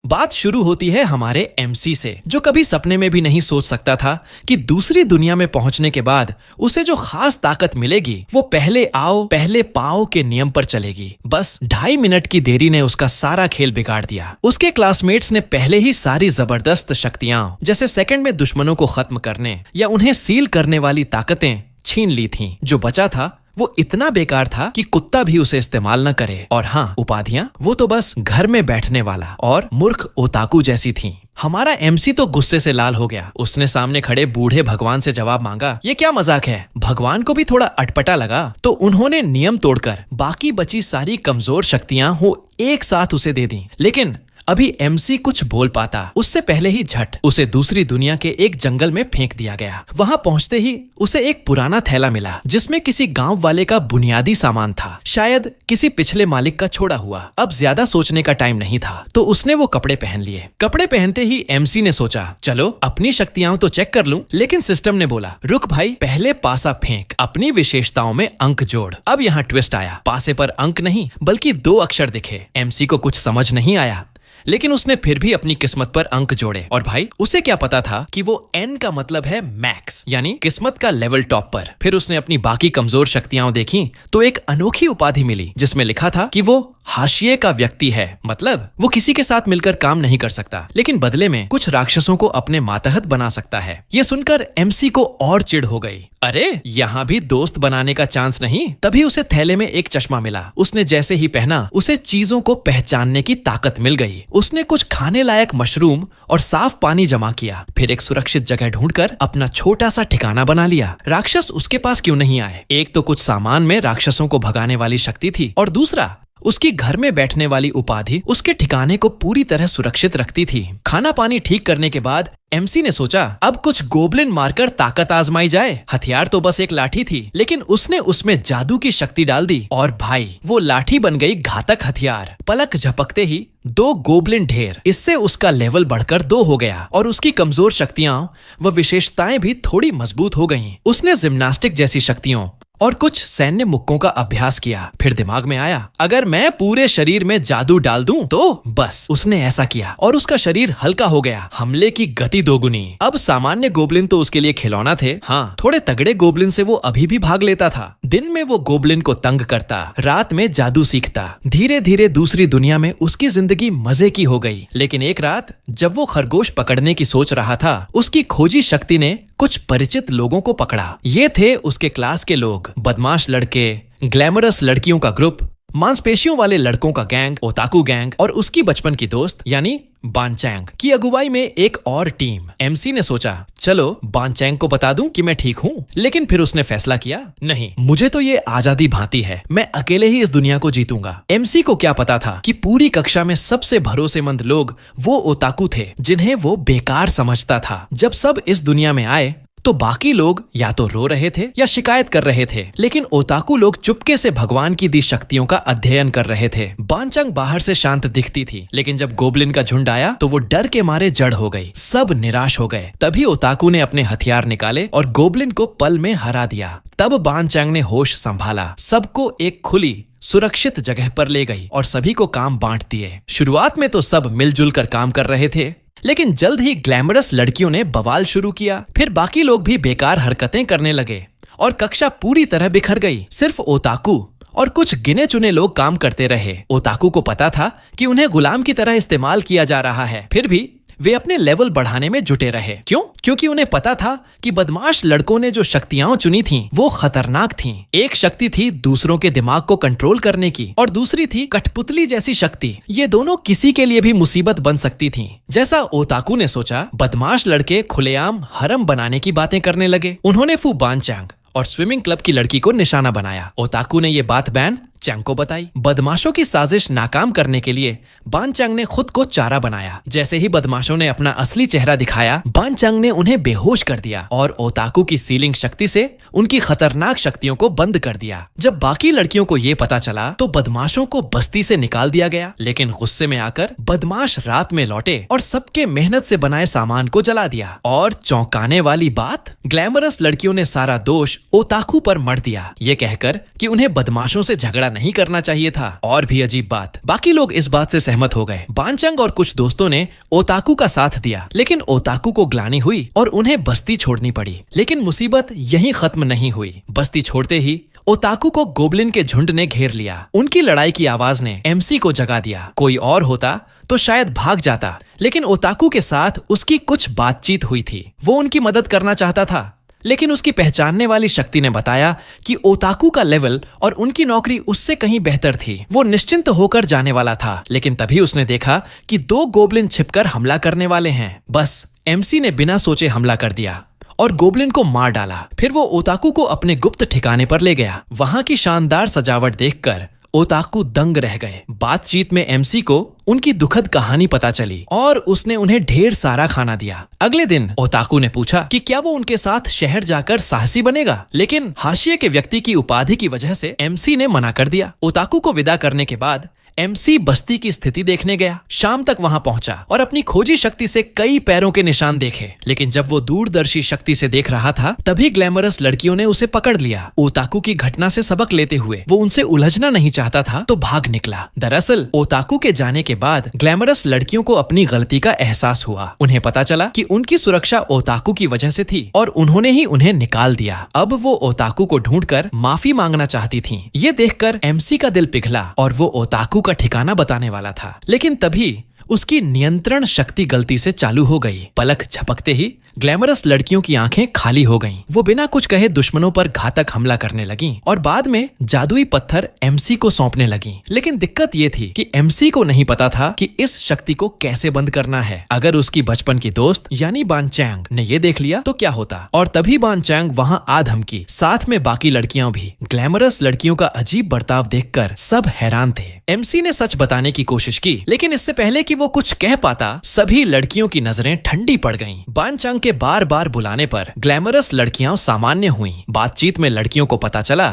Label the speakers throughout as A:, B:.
A: बात शुरू होती है हमारे एमसी से, जो कभी सपने में भी नहीं सोच सकता था कि दूसरी दुनिया में पहुंचने के बाद उसे जो खास ताकत मिलेगी वो पहले आओ पहले पाओ के नियम पर चलेगी। बस 2.5 मिनट की देरी ने उसका सारा खेल बिगाड़ दिया। उसके क्लासमेट्स ने पहले ही सारी जबरदस्त शक्तियां, जैसे सेकंड में दुश्मनों को खत्म करने या उन्हें सील करने वाली ताकतें छीन ली थीं। जो बचा था वो इतना बेकार था कि कुत्ता भी उसे इस्तेमाल न करे। और हाँ, उपाधियां वो तो बस घर में बैठने वाला और मूर्ख ओताकू जैसी थीं। हमारा एमसी तो गुस्से से लाल हो गया। उसने सामने खड़े बूढ़े भगवान से जवाब मांगा, ये क्या मजाक है। भगवान को भी थोड़ा अटपटा लगा तो उन्होंने नियम तोड़कर बाकी बची सारी कमजोर शक्तियां हो एक साथ उसे दे दी। लेकिन अभी एमसी कुछ बोल पाता उससे पहले ही झट उसे दूसरी दुनिया के एक जंगल में फेंक दिया गया। वहां पहुंचते ही उसे एक पुराना थैला मिला जिसमें किसी गांव वाले का बुनियादी सामान था, शायद किसी पिछले मालिक का छोड़ा हुआ। अब ज्यादा सोचने का टाइम नहीं था तो उसने वो कपड़े पहन लिए। कपड़े पहनते ही एमसी ने सोचा, चलो अपनी शक्तियां तो चेक कर लूं। लेकिन सिस्टम ने बोला, रुक भाई, पहले पासा फेंक, अपनी विशेषताओं में अंक जोड़। अब यहाँ ट्विस्ट आया। पासे पर अंक नहीं बल्कि 2 अक्षर दिखे। एमसी को कुछ समझ नहीं आया, लेकिन उसने फिर भी अपनी किस्मत पर अंक जोड़े। और भाई, उसे क्या पता था कि वो एन का मतलब है मैक्स, यानी किस्मत का लेवल टॉप पर। फिर उसने अपनी बाकी कमजोर शक्तियां देखी तो एक अनोखी उपाधि मिली जिसमें लिखा था कि वो हाशिए का व्यक्ति है। मतलब वो किसी के साथ मिलकर काम नहीं कर सकता, लेकिन बदले में कुछ राक्षसों को अपने मातहत बना सकता है। ये सुनकर एमसी को और चिढ़ हो गई। अरे, यहाँ भी दोस्त बनाने का चांस नहीं। तभी उसे थैले में एक चश्मा मिला। उसने जैसे ही पहना उसे चीजों को पहचानने की ताकत मिल गई। उसने कुछ खाने लायक मशरूम और साफ पानी जमा किया, फिर एक सुरक्षित जगह ढूंढकर अपना छोटा सा ठिकाना बना लिया। राक्षस उसके पास क्यों नहीं आए? एक तो कुछ सामान में राक्षसों को भगाने वाली शक्ति थी और दूसरा उसकी घर में बैठने वाली उपाधि उसके ठिकाने को पूरी तरह सुरक्षित रखती थी। खाना पानी ठीक करने के बाद एमसी ने सोचा, अब कुछ गोबलिन मारकर ताकत आजमाई जाए। हथियार तो बस एक लाठी थी, लेकिन उसने उसमें जादू की शक्ति डाल दी और भाई, वो लाठी बन गई घातक हथियार। पलक झपकते ही 2 गोबलिन ढेर। इससे उसका लेवल बढ़कर 2 हो गया और उसकी कमजोर शक्तियां व विशेषताएं भी थोड़ी मजबूत हो गईं। उसने जिम्नास्टिक जैसी शक्तियों और कुछ सैन्य मुक्कों का अभ्यास किया। फिर दिमाग में आया, अगर मैं पूरे शरीर में जादू डाल दूं तो बस। उसने ऐसा किया और उसका शरीर हल्का हो गया। हमले की गति 2 गुनी। अब सामान्य गोबलिन तो उसके लिए खिलौना थे। हाँ, थोड़े तगड़े गोबलिन से वो अभी भी भाग लेता था। दिन में वो गोबलिन को तंग करता, रात में जादू सीखता। धीरे धीरे दूसरी दुनिया में उसकी जिंदगी मजे की हो गई। लेकिन एक रात जब वो खरगोश पकड़ने की सोच रहा था, उसकी खोजी शक्ति ने कुछ परिचित लोगों को पकड़ा। ये थे उसके क्लास के लोग, बदमाश लड़के, ग्लैमरस लड़कियों का ग्रुप, मांसपेशियों वाले लड़कों का गैंग, ओताकू गैंग और उसकी बचपन की दोस्त यानी बानचैंग की अगुवाई में एक और टीम। एमसी ने सोचा, चलो बानचैंग को बता दूं कि मैं ठीक हूँ। लेकिन फिर उसने फैसला किया, नहीं, मुझे तो ये आजादी भांति है, मैं अकेले ही इस दुनिया को जीतूंगा। एमसी को क्या पता था कि पूरी कक्षा में सबसे भरोसेमंद लोग वो ओताकू थे जिन्हें वो बेकार समझता था। जब सब इस दुनिया में आए तो बाकी लोग या तो रो रहे थे या शिकायत कर रहे थे, लेकिन ओताकू लोग चुपके से भगवान की दी शक्तियों का अध्ययन कर रहे थे। बानचंग बाहर से शांत दिखती थी, लेकिन जब गोबलिन का झुंड आया तो वो डर के मारे जड़ हो गई। सब निराश हो गए। तभी ओताकू ने अपने हथियार निकाले और गोबलिन को पल में हरा दिया। तब बानचंग ने होश संभाला, सबको एक खुली सुरक्षित जगह पर ले गई और सभी को काम बांट दिए। शुरुआत में तो सब मिलजुल कर काम कर रहे थे, लेकिन जल्द ही ग्लैमरस लड़कियों ने बवाल शुरू किया। फिर बाकी लोग भी बेकार हरकतें करने लगे और कक्षा पूरी तरह बिखर गई। सिर्फ ओताकू और कुछ गिने चुने लोग काम करते रहे। ओताकू को पता था कि उन्हें गुलाम की तरह इस्तेमाल किया जा रहा है, फिर भी वे अपने लेवल बढ़ाने में जुटे रहे। क्यों? क्योंकि उन्हें पता था कि बदमाश लड़कों ने जो शक्तियां चुनी थीं, वो खतरनाक थीं। एक शक्ति थी दूसरों के दिमाग को कंट्रोल करने की और दूसरी थी कठपुतली जैसी शक्ति। ये दोनों किसी के लिए भी मुसीबत बन सकती थीं। जैसा ओताकू ने सोचा, बदमाश लड़के खुलेआम हरम बनाने की बातें करने लगे। उन्होंने फू बानचैंग और स्विमिंग क्लब की लड़की को निशाना बनाया। ओताकू ने ये बात बानचैंग को बताई। बदमाशों की साजिश नाकाम करने के लिए बानचैंग ने खुद को चारा बनाया। जैसे ही बदमाशों ने अपना असली चेहरा दिखाया, बानचैंग ने उन्हें बेहोश कर दिया और ओताकू की सीलिंग शक्ति से उनकी खतरनाक शक्तियों को बंद कर दिया। जब बाकी लड़कियों को ये पता चला तो बदमाशों को बस्ती से निकाल दिया गया। लेकिन गुस्से में आकर बदमाश रात में लौटे और सबके मेहनत से बनाए सामान को जला दिया। और चौंकाने वाली बात, ग्लैमरस लड़कियों ने सारा दोष ओताकू पर मढ़ दिया, ये कहकर कि उन्हें बदमाशों से झगड़ा झगड़ा नहीं करना चाहिए था। और भी अजीब बात, बाकी लोग इस बात से सहमत हो गए। बानचंग और कुछ दोस्तों ने ओताकू का साथ दिया, लेकिन ओताकू को ग्लानि हुई और उन्हें बस्ती छोड़नी पड़ी। लेकिन मुसीबत यहीं खत्म नहीं हुई। बस्ती छोड़ते ही ओताकू को गोब्लिन के झुंड ने घेर लिया। उनकी लड़ाई की आवाज ने एमसी को जगा दिया। कोई और होता तो शायद भाग जाता, लेकिन ओताकू के साथ उसकी कुछ बातचीत हुई थी। वो उनकी मदद करना चाहता था, लेकिन उसकी पहचानने वाली शक्ति ने बताया कि ओताकू का लेवल और उनकी नौकरी उससे कहीं बेहतर थी। वो निश्चिंत होकर जाने वाला था, लेकिन तभी उसने देखा कि 2 गोब्लिन छिपकर हमला करने वाले हैं। बस एमसी ने बिना सोचे हमला कर दिया और गोब्लिन को मार डाला। फिर वो ओताकू को अपने गुप्त ठिकाने पर ले गया। वहां की शानदार सजावट देखकर ओताकू दंग रह गए। बातचीत में एमसी को उनकी दुखद कहानी पता चली और उसने उन्हें ढेर सारा खाना दिया। अगले दिन ओताकू ने पूछा कि क्या वो उनके साथ शहर जाकर साहसी बनेगा, लेकिन हाशिए के व्यक्ति की उपाधि की वजह से एमसी ने मना कर दिया। ओताकू को विदा करने के बाद एमसी बस्ती की स्थिति देखने गया। शाम तक वहां पहुंचा और अपनी खोजी शक्ति से कई पैरों के निशान देखे, लेकिन जब वो दूरदर्शी शक्ति से देख रहा था तभी ग्लैमरस लड़कियों ने उसे पकड़ लिया। ओताकू की घटना से सबक लेते हुए वो उनसे उलझना नहीं चाहता था तो भाग निकला। दरअसल ओताकू के जाने के बाद ग्लैमरस लड़कियों को अपनी गलती का एहसास हुआ। उन्हें पता चला कि उनकी सुरक्षा ओताकू की वजह से थी और उन्होंने ही उन्हें निकाल दिया। अब वो ओताकू को ढूंढकर माफी मांगना चाहती थीं। ये देखकर एमसी का दिल पिघला और वो ओताकू का ठिकाना बताने वाला था, लेकिन तभी उसकी नियंत्रण शक्ति गलती से चालू हो गई। पलक झपकते ही ग्लैमरस लड़कियों की आंखें खाली हो गईं। वो बिना कुछ कहे दुश्मनों पर घातक हमला करने लगीं और बाद में जादुई पत्थर एमसी को सौंपने लगीं। लेकिन दिक्कत ये थी कि एमसी को नहीं पता था कि इस शक्ति को कैसे बंद करना है। अगर उसकी बचपन की दोस्त यानी बानचैंग ने ये देख लिया तो क्या होता। और तभी बानचैंग वहां आ धमकी, साथ में बाकी लड़कियां भी। ग्लैमरस लड़कियों का अजीब बर्ताव देखकर सब हैरान थे। एमसी ने सच बताने की कोशिश की, लेकिन इससे पहले कि वो कुछ कह पाता सभी लड़कियों की नजरें ठंडी पड़ गईं। बानचैंग के बार बार बुलाने पर ग्लैमरस लड़कियां सामान्य हुईं। बातचीत में लड़कियों को पता चला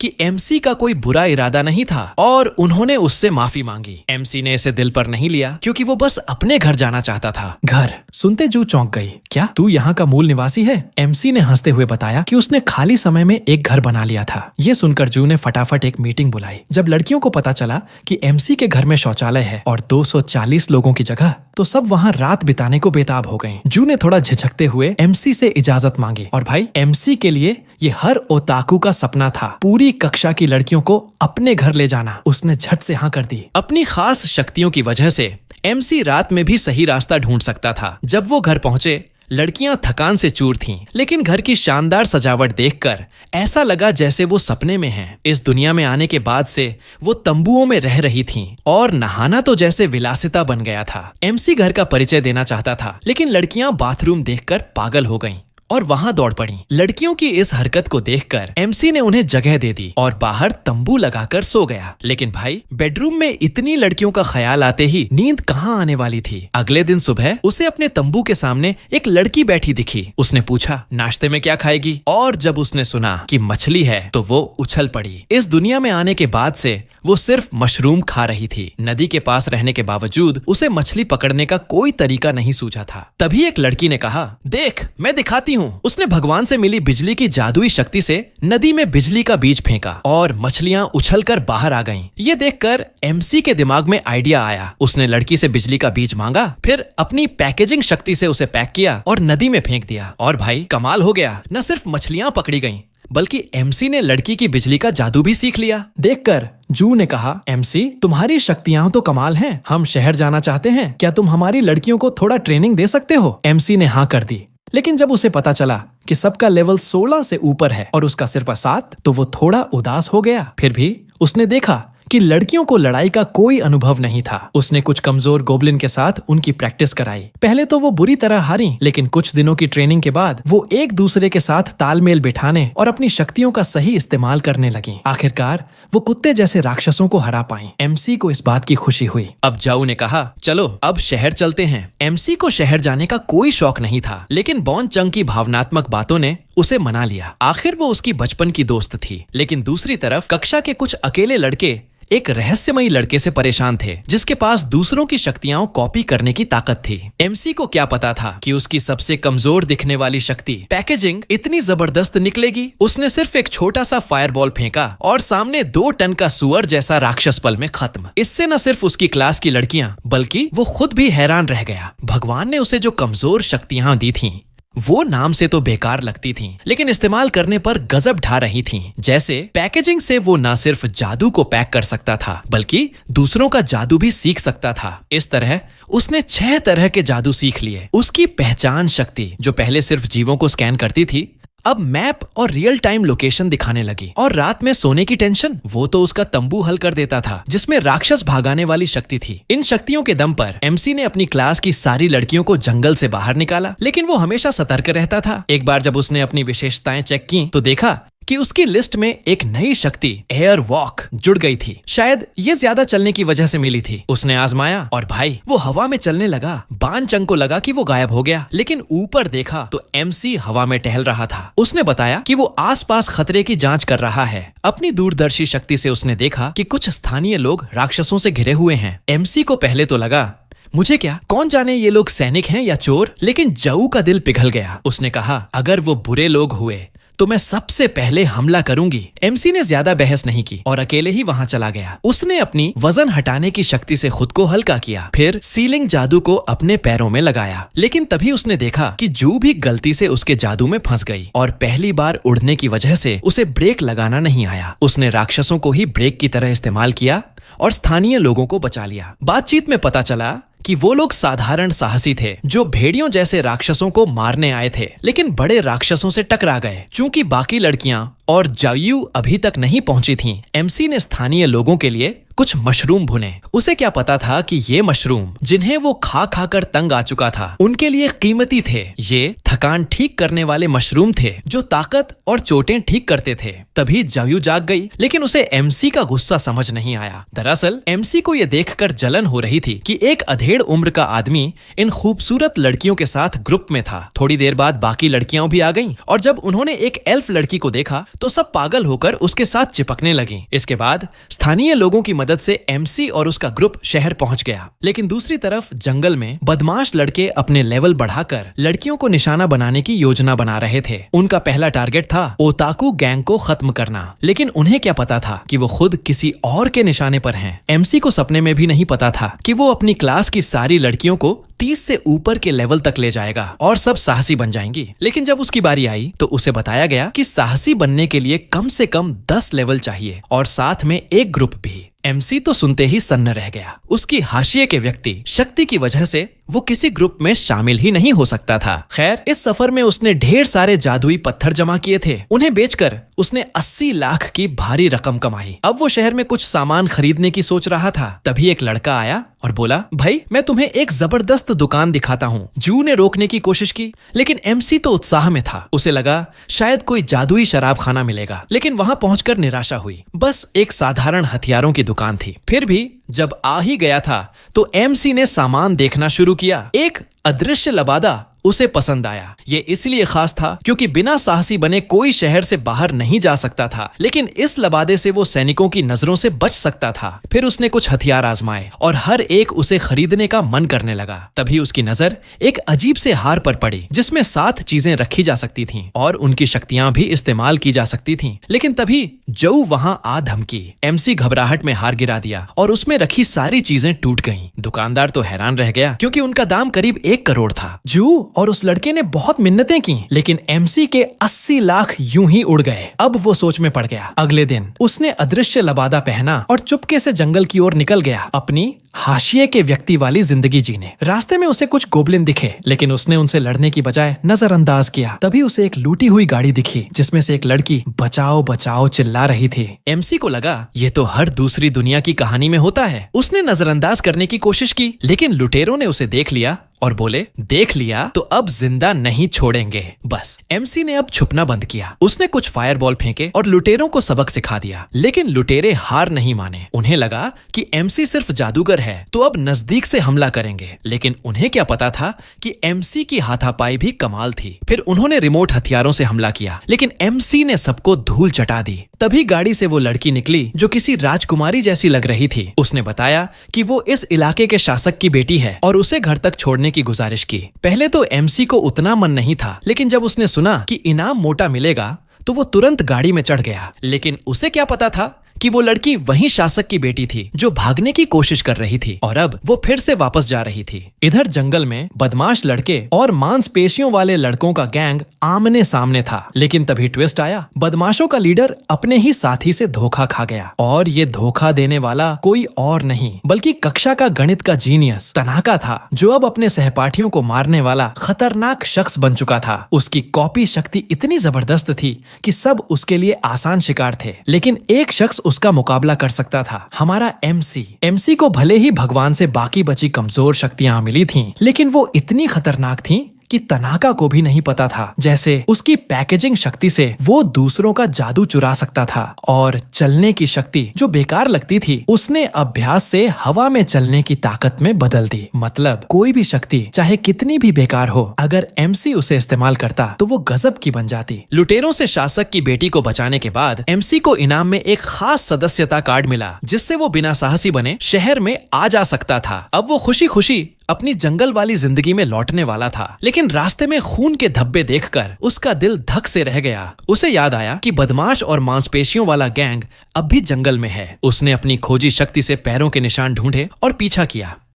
A: कि एमसी का कोई बुरा इरादा नहीं था और उन्होंने उससे माफी मांगी। एमसी ने इसे दिल पर नहीं लिया क्योंकि वो बस अपने घर जाना चाहता था। घर सुनते जू चौंक गई। क्या तू यहाँ का मूल निवासी है? एमसी ने हंसते हुए बताया कि उसने खाली समय में एक घर बना लिया था। ये सुनकर जू ने फटाफट एक मीटिंग बुलाई। जब लड़कियों को पता चला कि एमसी के घर में शौचालय है और 240 लोगों की जगह, तो सब वहाँ रात बिताने को बेताब हो गए। जू ने थोड़ा झिझकते हुए एमसी से इजाजत मांगी और भाई एमसी के लिए ये हर ओताकू का सपना था, पूरी कक्षा की लड़कियों को अपने घर ले जाना। उसने झट से हाँ कर दी। अपनी खास शक्तियों की वजह से एमसी रात में भी सही रास्ता ढूंढ सकता था। जब वो घर पहुंचे लड़कियां थकान से चूर थीं, लेकिन घर की शानदार सजावट देखकर ऐसा लगा जैसे वो सपने में हैं। इस दुनिया में आने के बाद से वो तंबुओं में रह रही थीं और नहाना तो जैसे विलासिता बन गया था। एमसी घर का परिचय देना चाहता था, लेकिन लड़कियां बाथरूम देखकर पागल हो गईं और वहां दौड़ पड़ी। लड़कियों की इस हरकत को देखकर एमसी ने उन्हें जगह दे दी और बाहर तंबू लगाकर सो गया। लेकिन भाई बेडरूम में इतनी लड़कियों का ख्याल आते ही नींद कहाँ आने वाली थी। अगले दिन सुबह उसे अपने तंबू के सामने एक लड़की बैठी दिखी। उसने पूछा नाश्ते में क्या खाएगी, और जब उसने सुना कि मछली है तो वो उछल पड़ी। इस दुनिया में आने के बाद से वो सिर्फ मशरूम खा रही थी। नदी के पास रहने के बावजूद उसे मछली पकड़ने का कोई तरीका नहीं सूझा था। तभी एक लड़की ने कहा, देख मैं दिखाती हूँ। उसने भगवान से मिली बिजली की जादुई शक्ति से नदी में बिजली का बीज फेंका और मछलियां उछलकर बाहर आ गईं। ये देखकर एमसी के दिमाग में आइडिया आया। उसने लड़की से बिजली का बीज मांगा, फिर अपनी पैकेजिंग शक्ति से उसे पैक किया और नदी में फेंक दिया। और भाई कमाल हो गया, न सिर्फ मछलियां पकड़ी गईं बल्कि एमसी ने लड़की की बिजली का जादू भी सीख लिया। देखकर जू ने कहा, एमसी तुम्हारी शक्तियां तो कमाल हैं। हम शहर जाना चाहते हैं, क्या तुम हमारी लड़कियों को थोड़ा ट्रेनिंग दे सकते हो? एमसी ने हाँ कर दी। लेकिन जब उसे पता चला कि सबका लेवल 16 से ऊपर है और उसका सिर्फ 7, तो वो थोड़ा उदास हो गया। फिर भी उसने देखा कि लड़कियों को लड़ाई का कोई अनुभव नहीं था। उसने कुछ कमजोर गोब्लिन के साथ उनकी प्रैक्टिस कराई। पहले तो वो बुरी तरह हारी, लेकिन कुछ दिनों की ट्रेनिंग के बाद वो एक दूसरे के साथ तालमेल बिठाने और अपनी शक्तियों का सही इस्तेमाल करने लगी। आखिरकार वो कुत्ते जैसे राक्षसों को हरा पाई। एमसी को इस बात की खुशी हुई। अब जाऊ ने कहा, चलो अब शहर चलते हैं। एमसी को शहर जाने का कोई शौक नहीं था, लेकिन बानचैंग की भावनात्मक बातों ने उसे मना लिया। आखिर वो उसकी बचपन की दोस्त थी। लेकिन दूसरी तरफ कक्षा के कुछ अकेले लड़के एक रहस्यमयी लड़के से परेशान थे जिसके पास दूसरों की शक्तियां कॉपी करने की ताकत थी। एमसी को क्या पता था कि उसकी सबसे कमजोर दिखने वाली शक्ति पैकेजिंग इतनी जबरदस्त निकलेगी। उसने सिर्फ एक छोटा सा फायरबॉल फेंका और सामने 2 टन का सुअर जैसा राक्षस पल में खत्म। इससे न सिर्फ उसकी क्लास की लड़कियां बल्कि वो खुद भी हैरान रह गया। भगवान ने उसे जो कमजोर शक्तियां दी थीं वो नाम से तो बेकार लगती थीं, लेकिन इस्तेमाल करने पर गजब ढा रही थीं। जैसे पैकेजिंग से वो न सिर्फ जादू को पैक कर सकता था बल्कि दूसरों का जादू भी सीख सकता था। इस तरह उसने 6 तरह के जादू सीख लिए। उसकी पहचान शक्ति जो पहले सिर्फ जीवों को स्कैन करती थी अब मैप और रियल टाइम लोकेशन दिखाने लगी। और रात में सोने की टेंशन वो तो उसका तंबू हल कर देता था जिसमें राक्षस भागाने वाली शक्ति थी। इन शक्तियों के दम पर एमसी ने अपनी क्लास की सारी लड़कियों को जंगल से बाहर निकाला, लेकिन वो हमेशा सतर्क रहता था। एक बार जब उसने अपनी विशेषताएं चेक की तो देखा कि उसकी लिस्ट में एक नई शक्ति एयर वॉक जुड़ गई थी। शायद ये ज्यादा चलने की वजह से मिली थी। उसने आजमाया और भाई वो हवा में चलने लगा। बानचंग को लगा कि वो गायब हो गया, लेकिन ऊपर देखा तो एमसी हवा में टहल रहा था। उसने बताया कि वो आसपास खतरे की जांच कर रहा है। अपनी दूरदर्शी शक्ति से उसने देखा कि कुछ स्थानीय लोग राक्षसों से घिरे हुए हैं। एमसी को पहले तो लगा मुझे क्या, कौन जाने ये लोग सैनिक हैं या चोर, लेकिन जाऊ का दिल पिघल गया। उसने कहा अगर वो बुरे लोग हुए तो मैं सबसे पहले हमला करूंगी। एमसी ने ज्यादा बहस नहीं की और अकेले ही वहां चला गया। उसने अपनी वजन हटाने की शक्ति से खुद को हल्का किया, फिर सीलिंग जादू को अपने पैरों में लगाया। लेकिन तभी उसने देखा कि जू भी गलती से उसके जादू में फंस गई और पहली बार उड़ने की वजह से उसे ब्रेक लगाना नहीं आया। उसने राक्षसों को ही ब्रेक की तरह इस्तेमाल किया और स्थानीय लोगों को बचा लिया। बातचीत में पता चला कि वो लोग साधारण साहसी थे जो भेड़ियों जैसे राक्षसों को मारने आए थे, लेकिन बड़े राक्षसों से टकरा गए। चूंकि बाकी लड़कियां और जायू अभी तक नहीं पहुंची थीं, एमसी ने स्थानीय लोगों के लिए कुछ मशरूम भुने। उसे क्या पता था कि ये मशरूम जिन्हें वो खा खा कर तंग आ चुका था उनके लिए कीमती थे। ये थकान ठीक करने वाले मशरूम थे जो ताकत और चोटें ठीक करते थे। तभी जायू जाग गई, लेकिन उसे एमसी का गुस्सा समझ नहीं आया। दरअसल एमसी को ये देखकर जलन हो रही थी कि एक अधेड़ उम्र का आदमी इन खूबसूरत लड़कियों के साथ ग्रुप में था। थोड़ी देर बाद बाकी लड़कियां भी आ गईं और जब उन्होंने एक एल्फ लड़की को देखा तो सब पागल होकर उसके साथ चिपकने लगी। इसके बाद स्थानीय लोगों की मदद से एमसी और उसका ग्रुप शहर पहुंच गया। लेकिन दूसरी तरफ जंगल में बदमाश लड़के अपने लेवल बढ़ाकर लड़कियों को निशाना बनाने की योजना बना रहे थे। उनका पहला टारगेट था ओताकू गैंग को खत्म करना, लेकिन उन्हें क्या पता था कि वो खुद किसी और के निशाने पर हैं। एमसी को सपने में भी नहीं पता था कि वो अपनी क्लास की सारी लड़कियों को 30 से ऊपर के लेवल तक ले जाएगा और सब साहसी बन जाएंगी। लेकिन जब उसकी बारी आई तो उसे बताया गया कि साहसी बनने के लिए कम से कम 10 लेवल चाहिए और साथ में एक ग्रुप भी। एमसी तो सुनते ही सन्न रह गया। उसकी हाशिए के व्यक्ति शक्ति की वजह से वो किसी ग्रुप में शामिल ही नहीं हो सकता था। खैर, इस सफर में उसने ढेर सारे जादुई पत्थर जमा किए थे। उन्हें बेचकर उसने 80 लाख की भारी रकम कमाई। अब वो शहर में कुछ सामान खरीदने की सोच रहा था। तभी एक लड़का आया और बोला, भाई मैं तुम्हें एक जबरदस्त दुकान दिखाता हूँ। जू ने रोकने की कोशिश की, लेकिन एमसी तो उत्साह में था। उसे लगा शायद कोई जादुई शराब खाना मिलेगा, लेकिन वहां पहुंचकर निराशा हुई। बस एक साधारण हथियारों की दुकान थी। फिर भी जब आ ही गया था तो एमसी ने सामान देखना शुरू किया। एक अदृश्य लबादा उसे पसंद आया। ये इसलिए खास था क्योंकि बिना साहसी बने कोई शहर से बाहर नहीं जा सकता था, लेकिन इस लबादे से वो सैनिकों की नजरों से बच सकता था। फिर उसने कुछ हथियार आजमाए और हर एक उसे खरीदने का मन करने लगा। तभी उसकी नजर एक अजीब से हार पर पड़ी जिसमें 7 चीजें रखी जा सकती थीं और उनकी शक्तियां भी इस्तेमाल की जा सकती थीं। लेकिन तभी जऊ वहां आ धमकी। एमसी घबराहट में हार गिरा दिया और उसमें रखी सारी चीजें टूट गईं। दुकानदार तो हैरान रह गया क्योंकि उनका दाम करीब 1 करोड़ था। जू और उस लड़के ने बहुत मिन्नतें की, लेकिन एमसी के 80 लाख यूं ही उड़ गए। अब वो सोच में पड़ गया। अगले दिन उसने अदृश्य लबादा पहना और चुपके से जंगल की ओर निकल गया, अपनी हाशिए के व्यक्ति वाली जिंदगी जीने। रास्ते में उसे कुछ गोबलिन दिखे, लेकिन उसने उनसे लड़ने की बजाय नजरअंदाज किया। तभी उसे एक लूटी हुई गाड़ी दिखी जिसमें से एक लड़की बचाओ बचाओ चिल्ला रही थी। एमसी को लगा ये तो हर दूसरी दुनिया की कहानी में होता है। उसने नजरअंदाज करने की कोशिश की, लेकिन लुटेरों ने उसे देख लिया और बोले, देख लिया तो अब जिंदा नहीं छोड़ेंगे। बस एमसी ने अब छुपना बंद किया। उसने कुछ फायरबॉल फेंके और लुटेरों को सबक सिखा दिया, लेकिन लुटेरे हार नहीं माने। उन्हें लगा कि एमसी सिर्फ जादूगर अंदर है तो अब नजदीक से हमला करेंगे। लेकिन उन्हें क्या पता था कि एमसी की हाथापाई भी कमाल थी। फिर उन्होंने रिमोट हथियारों से हमला किया, लेकिन एमसी ने सबको धूल चटा दी। तभी गाड़ी से वो लड़की निकली जो किसी राजकुमारी जैसी लग रही थी। उसने बताया कि वो इस इलाके के शासक की बेटी है और उसे घर तक छोड़ने की गुजारिश की। पहले तो एमसी को उतना मन नहीं था, लेकिन जब उसने सुना कि इनाम मोटा मिलेगा तो वो तुरंत गाड़ी में चढ़ गया। लेकिन उसे क्या पता था कि वो लड़की वही शासक की बेटी थी जो भागने की कोशिश कर रही थी और अब वो फिर से वापस जा रही थी। इधर जंगल में बदमाश लड़के और मांसपेशियों वाले लड़कों का गैंग आमने सामने था। लेकिन तभी ट्विस्ट आया। बदमाशों का लीडर अपने ही साथी से धोखा खा गया और ये धोखा देने वाला कोई और नहीं बल्कि कक्षा का गणित का जीनियस तनाका था, जो अब अपने सहपाठियों को मारने वाला खतरनाक शख्स बन चुका था। उसकी कॉपी शक्ति इतनी जबरदस्त थी कि सब उसके लिए आसान शिकार थे, लेकिन एक शख्स उसका मुकाबला कर सकता था, हमारा एमसी। एमसी को भले ही भगवान से बाकी बची कमजोर शक्तियां मिली थीं, लेकिन वो इतनी खतरनाक थीं कि तनाका को भी नहीं पता था जैसे उसकी पैकेजिंग शक्ति से वो दूसरों का जादू चुरा सकता था। और चलने की शक्ति जो बेकार लगती थी उसने अभ्यास से हवा में चलने की ताकत में बदल दी। मतलब कोई भी शक्ति चाहे कितनी भी बेकार हो, अगर एमसी उसे इस्तेमाल करता तो वो गजब की बन जाती। लुटेरों से शासक की बेटी को बचाने के बाद एमसी को इनाम में एक खास सदस्यता कार्ड मिला, जिससे वो बिना साहसी बने शहर में आ जा सकता था। अब वो खुशी खुशी अपनी जंगल वाली जिंदगी में लौटने वाला था, लेकिन रास्ते में खून के धब्बे देखकर उसका दिल धक से रह गया। उसे याद आया कि बदमाश और मांसपेशियों वाला गैंग अब भी जंगल में है। उसने अपनी खोजी शक्ति से पैरों के निशान ढूंढे और पीछा किया।